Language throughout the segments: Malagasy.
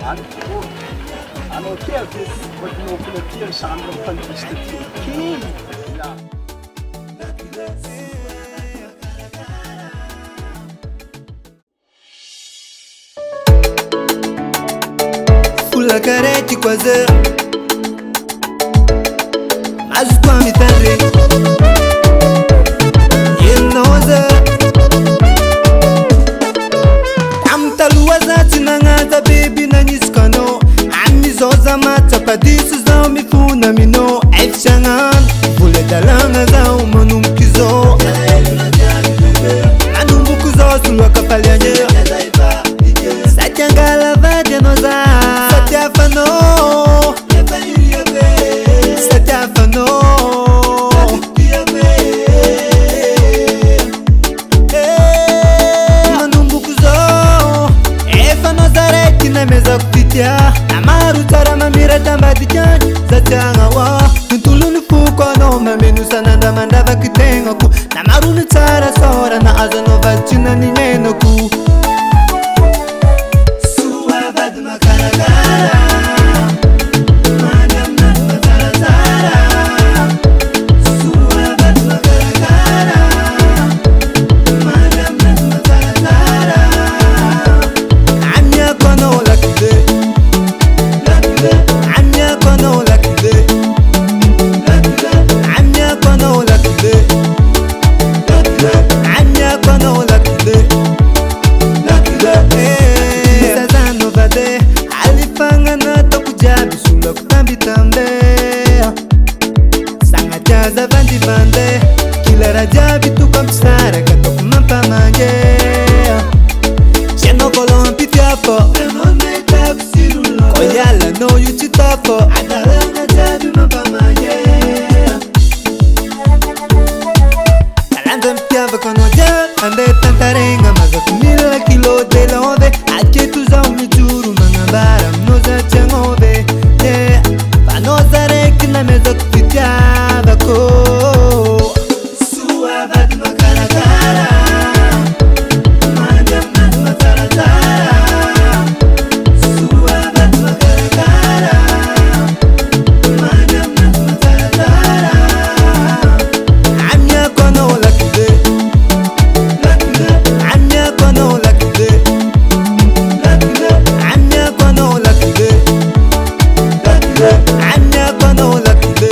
Alors, qui a fait votre nom pour le pire, ça me fait le Qui? Fulla careti quase mas kwa mitandre yenoza amtaluwa zati nangata baby na niskano amizoza matapadisu za mifuna mino efshangan vule dalanga za umanumkizo anumbukuzo sulwa kapalyanye satyangala vadenoza satyafano satyafano manumbukuzo efano zareti nameza kupitia namarutara mamira tambadikyani satyangawa ntulunifukwano mamenusananda mandava kitengaku namarunitsara sora na azanovachina ninenoku Sangajaza vandi vande kila rajabi tuka msara katok mampa manje Cheno kolo ampifiafo Koyala no yuchitafo Adaranga jabi mampa manje Talanda mpiava kono ja Ande tantarenga maza kumila kilo de love Ache tuza umijuru mangambara mnoza changove Vanoza reki na meza kupitia vako Suwa vadu makarakara Madam nadu mataratara Suwa vadu makarakara Madam nadu mataratara Amya kono lakide Amya kono lakide Amya kono lakide Anya kono lakide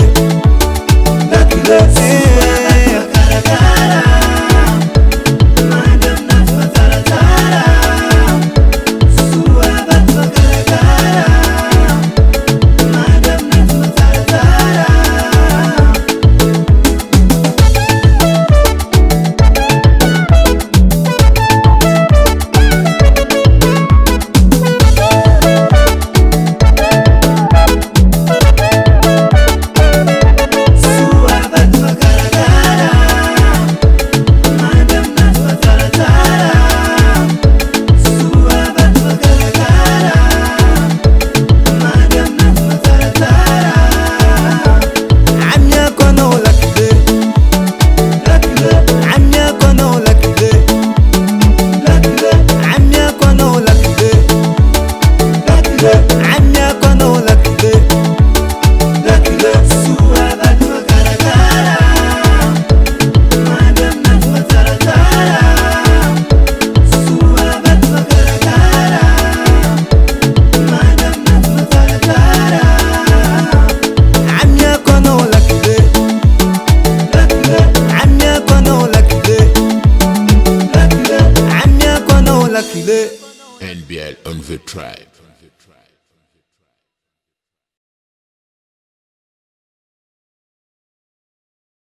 lakide NBL on the tribe.